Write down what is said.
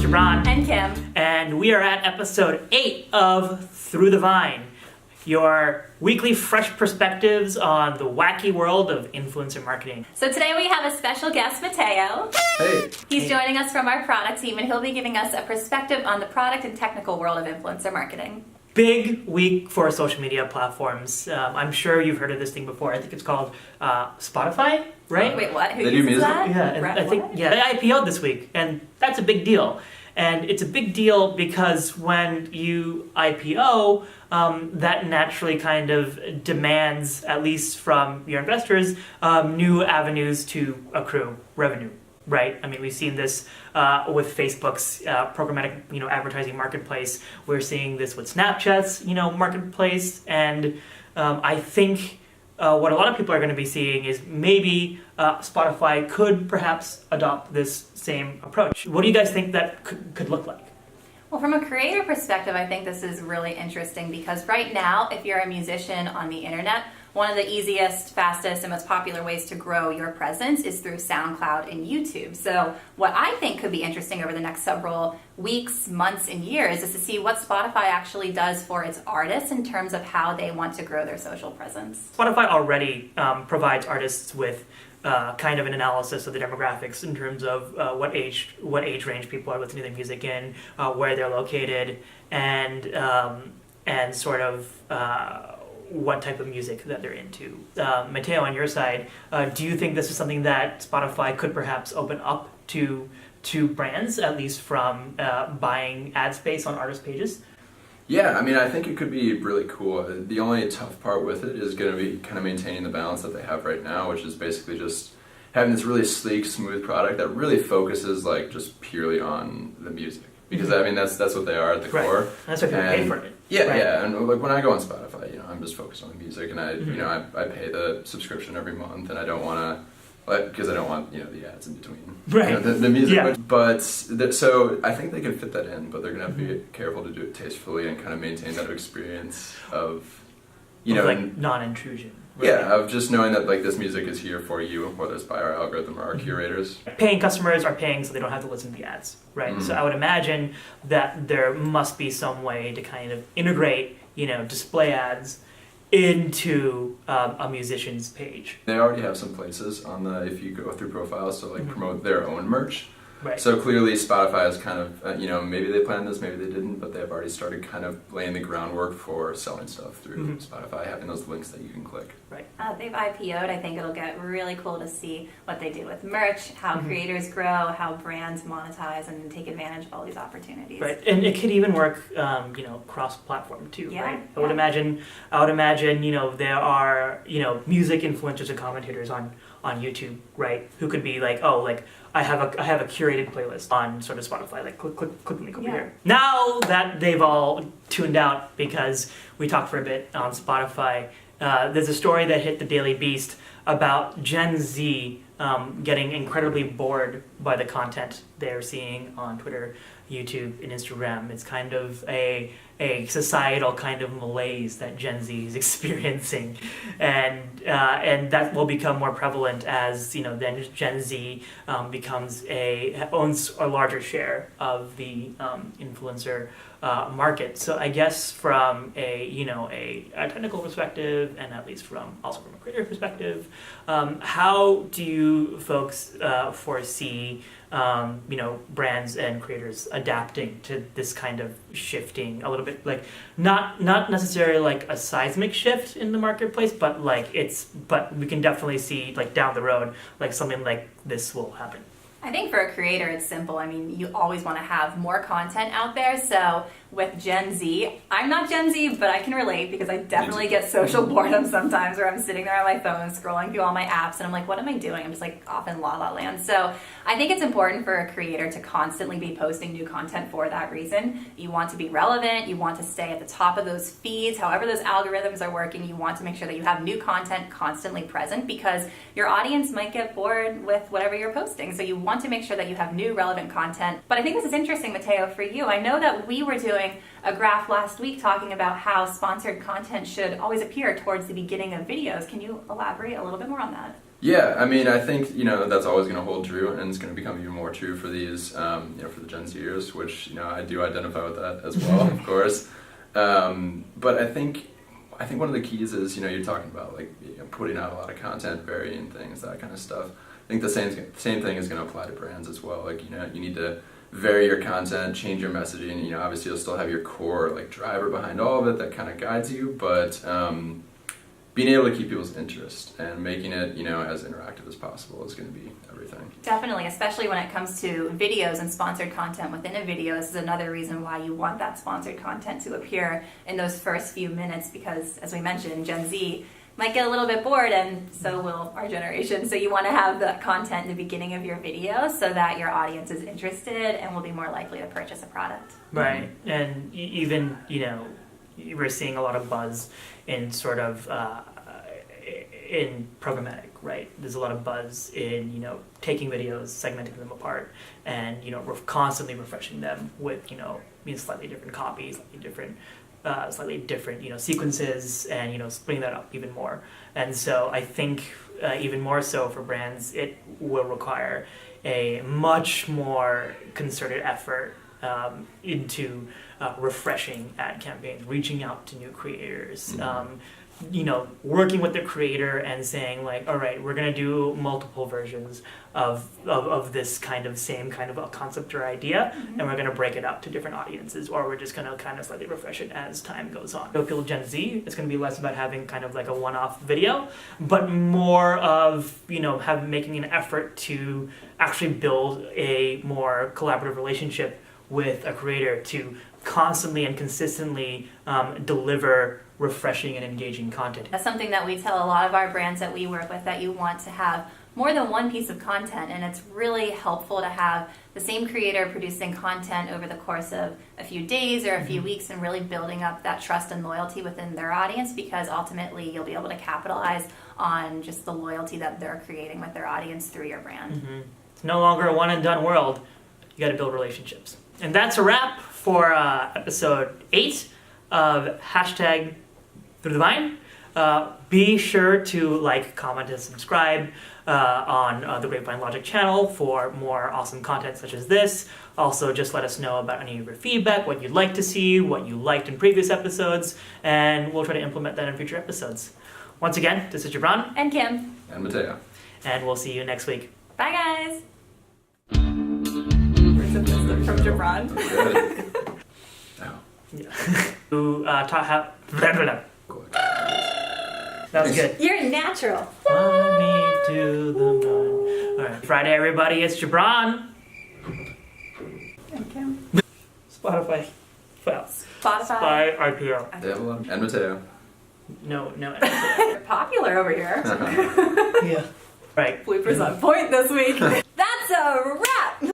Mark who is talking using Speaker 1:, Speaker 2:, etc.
Speaker 1: Gibran.
Speaker 2: And Kim.
Speaker 1: And we are at episode 8 of Through the Vine, your weekly fresh perspectives on the wacky world of influencer marketing.
Speaker 2: So today we have a special guest, Mateo.
Speaker 3: Hey.
Speaker 2: He's joining us from our product team, and he'll be giving us a perspective on the product and technical world of influencer marketing.
Speaker 1: Big week for social media platforms. I'm sure you've heard of this thing before. I think it's called Spotify, right?
Speaker 2: Wait, what? Who
Speaker 3: They do
Speaker 2: uses
Speaker 3: music?
Speaker 2: that?
Speaker 1: Yeah, and I think
Speaker 2: What?
Speaker 1: they IPO'd this week, and that's a big deal. And it's a big deal because when you IPO, that naturally kind of demands, at least from your investors, new avenues to accrue revenue. Right. I mean, we've seen this with Facebook's programmatic, advertising marketplace. We're seeing this with Snapchat's, marketplace, and I think what a lot of people are going to be seeing is maybe Spotify could perhaps adopt this same approach. What do you guys think that could look like?
Speaker 2: Well, from a creator perspective, I think this is really interesting because right now, if you're a musician on the internet, one of the easiest, fastest, and most popular ways to grow your presence is through SoundCloud and YouTube. So what I think could be interesting over the next several weeks, months, and years is to see what Spotify actually does for its artists in terms of how they want to grow their social presence.
Speaker 1: Spotify already provides artists with kind of an analysis of the demographics in terms of what age range people are listening to their music in, where they're located, and sort of what type of music that they're into. Mateo, on your side, do you think this is something that Spotify could perhaps open up to brands, at least from buying ad space on artist pages?
Speaker 3: Yeah, I mean, I think it could be really cool. The only tough part with it is going to be kind of maintaining the balance that they have right now, which is basically just having this really sleek, smooth product that really focuses just purely on the music. Because I mean, that's what they are at the core.
Speaker 1: That's what people pay for it.
Speaker 3: Yeah,
Speaker 1: right.
Speaker 3: yeah. And when I go on Spotify, I'm just focused on the music, and I pay the subscription every month, and I don't want to. Because I don't want the ads in between,
Speaker 1: right?
Speaker 3: The music,
Speaker 1: yeah.
Speaker 3: So I think they can fit that in, but they're gonna have to be careful to do it tastefully and kind of maintain that experience of,
Speaker 1: non-intrusion. Right?
Speaker 3: Yeah, of just knowing that this music is here for you, whether it's by our algorithm or our curators.
Speaker 1: Paying customers are paying so they don't have to listen to the ads, right? Mm-hmm. So I would imagine that there must be some way to kind of integrate, display ads into a musician's page.
Speaker 3: They already have some places if you go through profiles to promote their own merch.
Speaker 1: Right.
Speaker 3: So clearly Spotify is kind of, maybe they planned this, maybe they didn't, but they've already started kind of laying the groundwork for selling stuff through Spotify, having those links that you can click.
Speaker 1: Right.
Speaker 2: They've IPO'd. I think it'll get really cool to see what they do with merch, how creators grow, how brands monetize and take advantage of all these opportunities.
Speaker 1: Right, and it could even work, cross-platform too,
Speaker 2: yeah,
Speaker 1: right? I would imagine, there are, music influencers and commentators on YouTube, right? Who could be I have a curated playlist on sort of Spotify, click link over here. Now that they've all tuned out because we talked for a bit on Spotify, there's a story that hit the Daily Beast about Gen Z getting incredibly bored by the content they're seeing on Twitter, YouTube, and Instagram. It's kind of a societal kind of malaise that Gen Z is experiencing, and that will become more prevalent as then Gen Z owns a larger share of the influencer market. So I guess from a technical perspective, and at least from a creator perspective, how do you folks foresee brands and creators adapting to this kind of shifting a little bit, not necessarily a seismic shift in the marketplace, but we can definitely see down the road something like this will happen.
Speaker 2: I think for a creator, it's simple. I mean, you always want to have more content out there. So with Gen Z, I'm not Gen Z, but I can relate because I definitely get social boredom sometimes where I'm sitting there on my phone scrolling through all my apps and I'm like, what am I doing? I'm just off in la la land. So I think it's important for a creator to constantly be posting new content for that reason. You want to be relevant. You want to stay at the top of those feeds. However those algorithms are working, you want to make sure that you have new content constantly present because your audience might get bored with whatever you're posting. So you want to make sure that you have new relevant content. But I think this is interesting, Mateo, for you. I know that we were doing doing a graph last week talking about how sponsored content should always appear towards the beginning of videos. Can you elaborate a little bit more on that?
Speaker 3: Yeah, I mean, I think, that's always going to hold true, and it's going to become even more true for these, for the Gen Zers, which, I do identify with that as well, of course. But I think one of the keys is, you're talking about, like, putting out a lot of content, varying things, that kind of stuff. I think the same thing is going to apply to brands as well. Like, you need to vary your content, change your messaging. Obviously, you'll still have your core, like, driver behind all of it that kind of guides you, but being able to keep people's interest and making it, as interactive as possible is going to be everything.
Speaker 2: Definitely, especially when it comes to videos and sponsored content within a video. This is another reason why you want that sponsored content to appear in those first few minutes because, as we mentioned, Gen Z might get a little bit bored, and so will our generation. So you want to have the content in the beginning of your video so that your audience is interested and will be more likely to purchase a product.
Speaker 1: Right, and even, we're seeing a lot of buzz in sort of in programmatic, right? There's a lot of buzz in, taking videos, segmenting them apart, and, constantly refreshing them with, slightly different copies, slightly different, sequences, and, splitting that up even more. And so I think even more so for brands, it will require a much more concerted effort into refreshing ad campaigns, reaching out to new creators, working with the creator and saying like, all right, we're gonna do multiple versions of this same kind of a concept or idea, and we're gonna break it up to different audiences, or we're just gonna kind of slightly refresh it as time goes on. So people Gen Z, it's gonna be less about having kind of like a one-off video, but more of making an effort to actually build a more collaborative relationship with a creator to constantly and consistently deliver refreshing and engaging content.
Speaker 2: That's something that we tell a lot of our brands that we work with, that you want to have more than one piece of content, and it's really helpful to have the same creator producing content over the course of a few days or a few weeks and really building up that trust and loyalty within their audience, because ultimately you'll be able to capitalize on just the loyalty that they're creating with their audience through your brand.
Speaker 1: It's no longer a one and done world. You got to build relationships. And that's a wrap for episode 8 of Hashtag Through the Vine. Be sure to like, comment, and subscribe on the Grapevine Logic channel for more awesome content such as this. Also, just let us know about any of your feedback, what you'd like to see, what you liked in previous episodes, and we'll try to implement that in future episodes. Once again, this is Gibran.
Speaker 2: And Kim.
Speaker 3: And Mateo.
Speaker 1: And we'll see you next week.
Speaker 2: Bye, guys. From Gibran.
Speaker 1: Yeah. Who taught how... That was good.
Speaker 2: You're natural.
Speaker 1: Fly me to the moon. All right. Friday, everybody. It's Gibran.
Speaker 2: And Kim.
Speaker 1: Spotify. Well,
Speaker 2: Spotify.
Speaker 1: IPO.
Speaker 3: They have a lot of... And Mateo.
Speaker 1: No.
Speaker 2: You're popular over here.
Speaker 1: Yeah. Right.
Speaker 2: Bloopers on point this week. That's a wrap.